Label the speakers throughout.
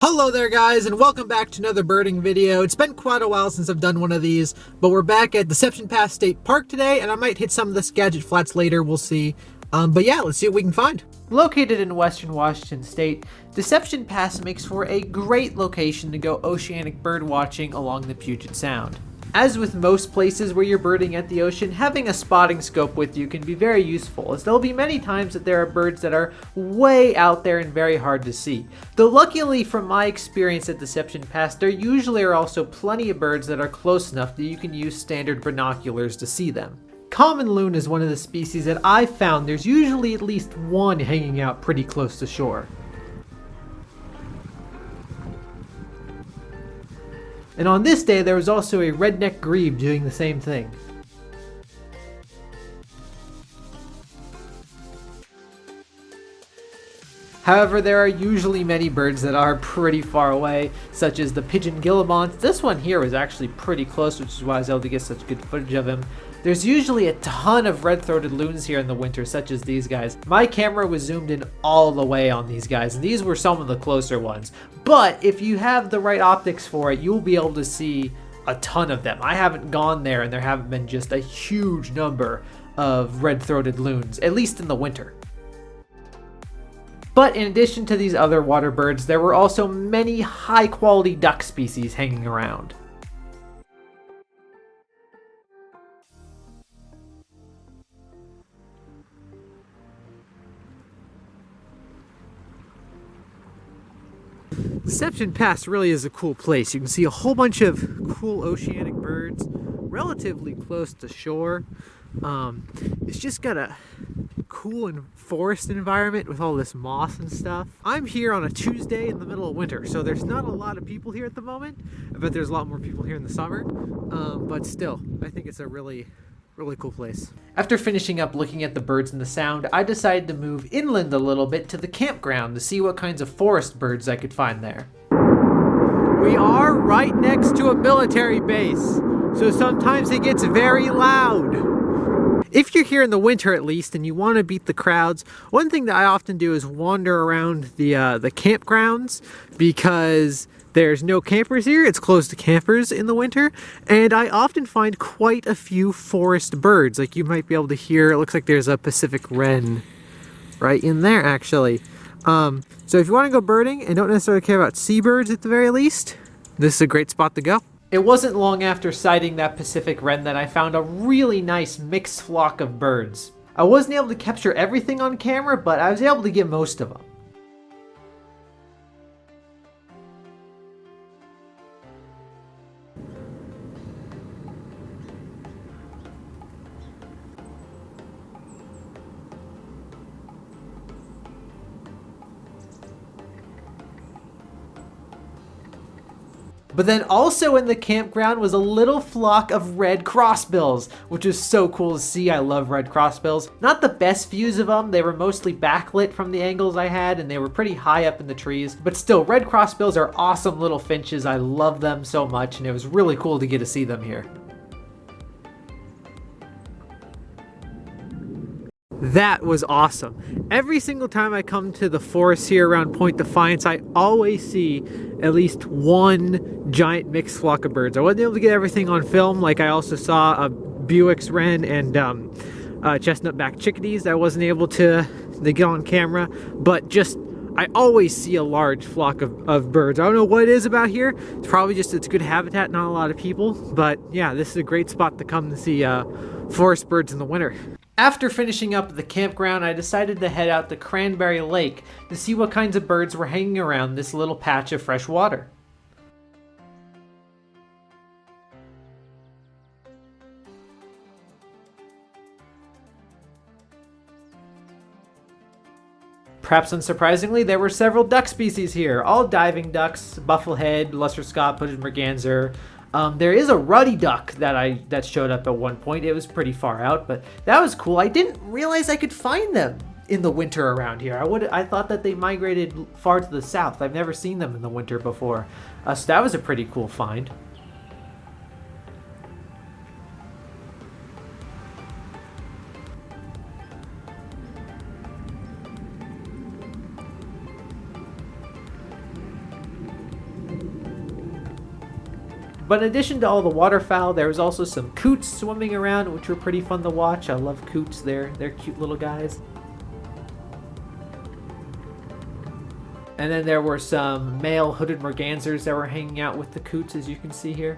Speaker 1: Hello there guys, and welcome back to another birding video. It's been quite a while since I've done one of these, but we're back at Deception Pass State Park today, and I might hit some of the Skagit Flats later, we'll see. But yeah, let's see what we can find. Located in western Washington state, Deception Pass makes for a great location to go oceanic bird watching along the Puget Sound. As with most places where you're birding at the ocean, having a spotting scope with you can be very useful, as there'll be many times that there are birds that are way out there and very hard to see. Though luckily from my experience at Deception Pass, there usually are also plenty of birds that are close enough that you can use standard binoculars to see them. Common loon is one of the species that I've found there's usually at least one hanging out pretty close to shore. And on this day, there was also a redneck grebe doing the same thing. However, there are usually many birds that are pretty far away, such as the pigeon guillemots. This one here was actually pretty close, which is why I was able to get such good footage of him. There's usually a ton of red-throated loons here in the winter, such as these guys. My camera was zoomed in all the way on these guys, and these were some of the closer ones. But if you have the right optics for it, you'll be able to see a ton of them. I haven't gone there, and there haven't been just a huge number of red-throated loons, at least in the winter. But in addition to these other water birds, there were also many high-quality duck species hanging around. Deception Pass really is a cool place. You can see a whole bunch of cool oceanic birds relatively close to shore. It's just got a cool and forest environment with all this moss and stuff. I'm here on a Tuesday in the middle of winter, so there's not a lot of people here at the moment. I bet there's a lot more people here in the summer, but still, I think it's a really cool place. After finishing up looking at the birds in the sound, I decided to move inland a little bit to the campground to see what kinds of forest birds I could find there. We are right next to a military base, so sometimes it gets very loud. If you're here in the winter at least and you want to beat the crowds, one thing that I often do is wander around the campgrounds, because there's no campers here. It's closed to campers in the winter, and I often find quite a few forest birds. Like you might be able to hear, it looks like there's a Pacific wren right in there actually. So if you want to go birding and don't necessarily care about seabirds at the very least, this is a great spot to go. It wasn't long after sighting that Pacific wren that I found a really nice mixed flock of birds. I wasn't able to capture everything on camera, but I was able to get most of them. But then also in the campground was a little flock of red crossbills, which is so cool to see. I love red crossbills. Not the best views of them. They were mostly backlit from the angles I had, and they were pretty high up in the trees. But still, red crossbills are awesome little finches. I love them so much, and it was really cool to get to see them here. That was awesome. Every single time I come to the forest here around Point Defiance, I always see at least one giant mixed flock of birds. I wasn't able to get everything on film. Like I also saw a Buick's wren and chestnut-backed chickadees that I wasn't able to get on camera, but just I always see a large flock of birds. I don't know what it is about here. It's probably just it's good habitat, not a lot of people, but yeah, this is a great spot to come to see forest birds in the winter. After finishing up at the campground, I decided to head out to Cranberry Lake to see what kinds of birds were hanging around this little patch of fresh water. Perhaps unsurprisingly, there were several duck species here, all diving ducks, bufflehead, Lustre Scott, Hooded Merganser. There is a ruddy duck that showed up at one point. It was pretty far out, but that was cool. I didn't realize I could find them in the winter around here. I thought that they migrated far to the south. I've never seen them in the winter before. So that was a pretty cool find. But in addition to all the waterfowl, there was also some coots swimming around, which were pretty fun to watch. I love coots, they're cute little guys. And then there were some male hooded mergansers that were hanging out with the coots, as you can see here.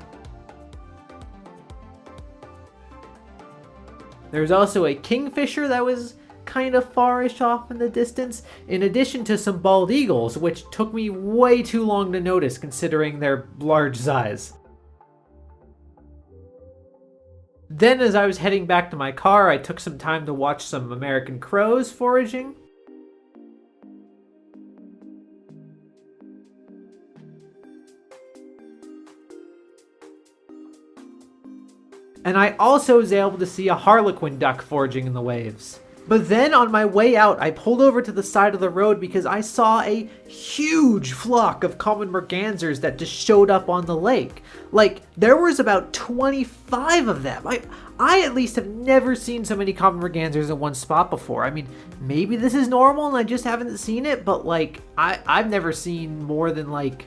Speaker 1: There was also a kingfisher that was kind of farish off in the distance, in addition to some bald eagles, which took me way too long to notice considering their large size. Then as I was heading back to my car, I took some time to watch some American crows foraging. And I also was able to see a harlequin duck foraging in the waves. But then on my way out, I pulled over to the side of the road because I saw a huge flock of common mergansers that just showed up on the lake. Like, there was about 25 of them. I at least have never seen so many common mergansers in one spot before. I mean, maybe this is normal and I just haven't seen it, but like, I've never seen more than like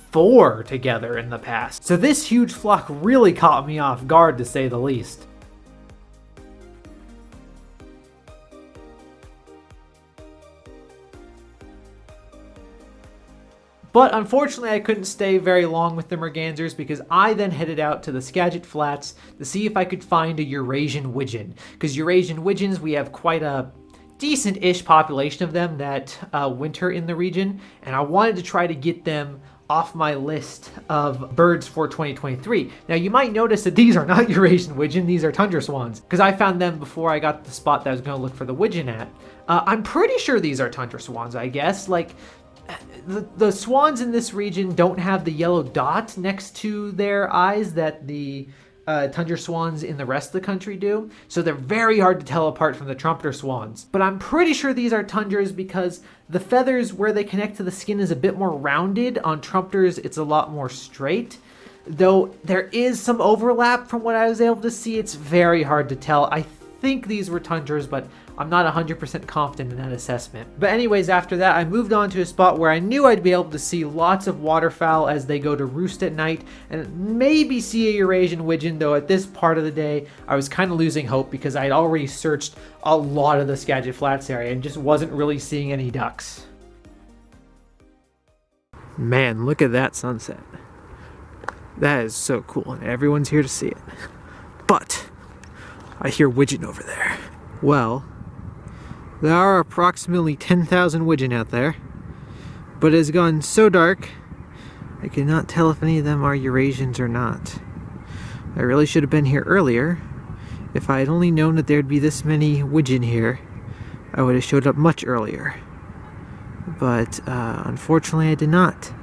Speaker 1: 4 together in the past. So this huge flock really caught me off guard, to say the least. But unfortunately, I couldn't stay very long with the mergansers because I then headed out to the Skagit Flats to see if I could find a Eurasian widgeon. Because Eurasian widgeons, we have quite a decent-ish population of them that winter in the region, and I wanted to try to get them off my list of birds for 2023. Now you might notice that these are not Eurasian widgeon, these are tundra swans, because I found them before I got to the spot that I was going to look for the widgeon at. I'm pretty sure these are tundra swans, I guess. Like, the swans in this region don't have the yellow dot next to their eyes that the tundra swans in the rest of the country do, so they're very hard to tell apart from the trumpeter swans. But I'm pretty sure these are tundras because the feathers where they connect to the skin is a bit more rounded. On trumpeters, it's a lot more straight. Though there is some overlap from what I was able to see, it's very hard to tell. I think these were tundras, but I'm not 100% confident in that assessment. But anyways, after that, I moved on to a spot where I knew I'd be able to see lots of waterfowl as they go to roost at night, and maybe see a Eurasian widgeon, though at this part of the day, I was kind of losing hope because I'd already searched a lot of the Skagit Flats area and just wasn't really seeing any ducks. Man, look at that sunset. That is so cool, and everyone's here to see it. But I hear widgeon over there. Well, there are approximately 10,000 widgeon out there, but it has gone so dark, I cannot tell if any of them are Eurasians or not. I really should have been here earlier. If I had only known that there'd be this many widgeon here, I would have showed up much earlier. But unfortunately I did not.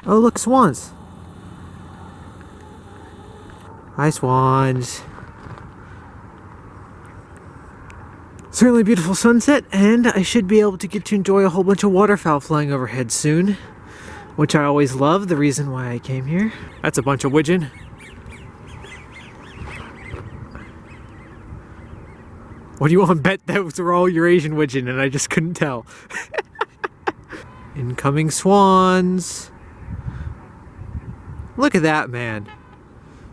Speaker 1: Oh look, swans! Hi swans! Certainly a beautiful sunset, and I should be able to get to enjoy a whole bunch of waterfowl flying overhead soon, which I always love, the reason why I came here. That's a bunch of widgeon. What do you want to bet those were all Eurasian widgeon and I just couldn't tell? Incoming swans. Look at that, man.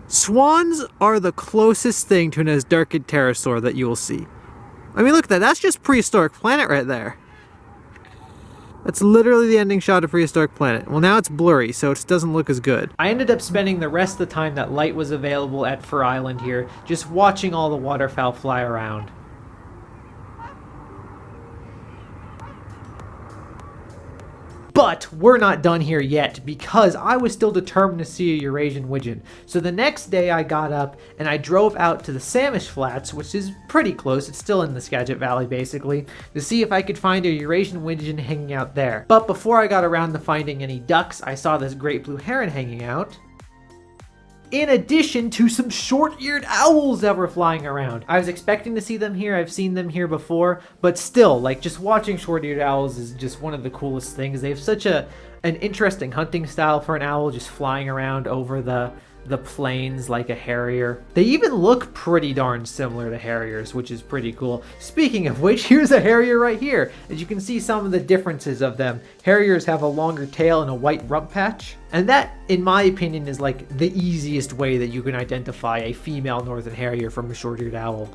Speaker 1: Swans are the closest thing to an Asdarkid pterosaur that you will see. I mean, look at that. That's just Prehistoric Planet right there. That's literally the ending shot of Prehistoric Planet. Well, now it's blurry, so it doesn't look as good. I ended up spending the rest of the time that light was available at Fir Island here, just watching all the waterfowl fly around. But we're not done here yet because I was still determined to see a Eurasian widgeon. So the next day I got up and I drove out to the Samish Flats, which is pretty close, it's still in the Skagit Valley basically, to see if I could find a Eurasian widgeon hanging out there. But before I got around to finding any ducks, I saw this great blue heron hanging out, in addition to some short-eared owls that were flying around. I was expecting to see them here, I've seen them here before, but still, like, just watching short-eared owls is just one of the coolest things. They have such an interesting hunting style for an owl, just flying around over the plains like a harrier. They even look pretty darn similar to harriers, which is pretty cool. Speaking of which, here's a harrier right here. As you can see some of the differences of them. Harriers have a longer tail and a white rump patch. And that, in my opinion, is like the easiest way that you can identify a female northern harrier from a short-eared owl,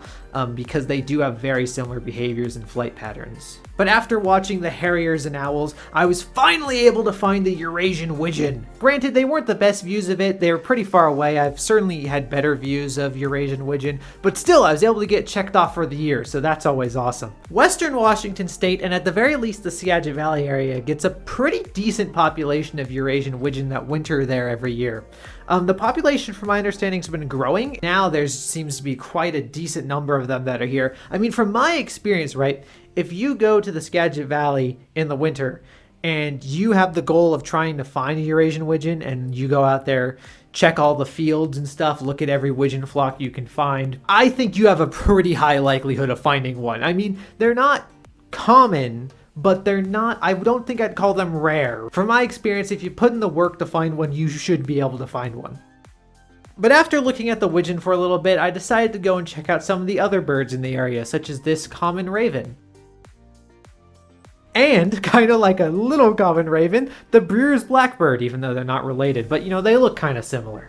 Speaker 1: because they do have very similar behaviors and flight patterns. But after watching the harriers and owls, I was finally able to find the Eurasian widgeon. Granted, they weren't the best views of it, they were pretty far away. I've certainly had better views of Eurasian widgeon, but still I was able to get checked off for the year, so that's always awesome. Western Washington State, and at the very least the Skagit Valley area, gets a pretty decent population of Eurasian widgeon that winter there every year. The population, from my understanding, has been growing. Now there seems to be quite a decent number of them that are here. I mean, from my experience, right, if you go to the Skagit Valley in the winter and you have the goal of trying to find a Eurasian widgeon and you go out there, check all the fields and stuff, look at every widgeon flock you can find, I think you have a pretty high likelihood of finding one. I mean, they're not common, but they're not, I don't think I'd call them rare. From my experience, if you put in the work to find one, you should be able to find one. But after looking at the widgeon for a little bit, I decided to go and check out some of the other birds in the area, such as this common raven. And, kind of like a little common raven, the Brewer's blackbird, even though they're not related, but you know, they look kind of similar.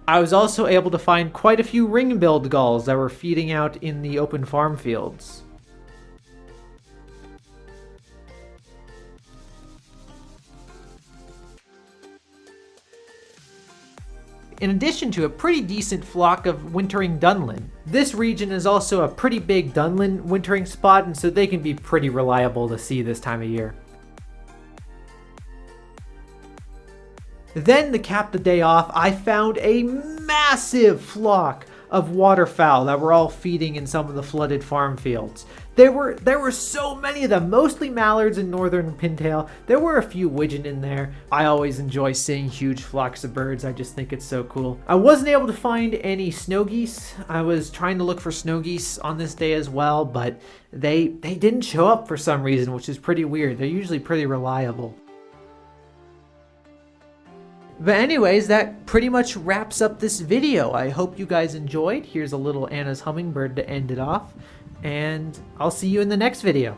Speaker 1: I was also able to find quite a few ring-billed gulls that were feeding out in the open farm fields. In addition to a pretty decent flock of wintering dunlin. This region is also a pretty big dunlin wintering spot, and so they can be pretty reliable to see this time of year. Then, to cap the day off, I found a massive flock of waterfowl that were all feeding in some of the flooded farm fields. There were so many of them, mostly mallards and northern pintail. There were a few widgeon in there. I always enjoy seeing huge flocks of birds. I just think it's so cool. I wasn't able to find any snow geese. I was trying to look for snow geese on this day as well, but they didn't show up for some reason, which is pretty weird. They're usually pretty reliable. But anyways, that pretty much wraps up this video. I hope you guys enjoyed. Here's a little Anna's hummingbird to end it off. And I'll see you in the next video.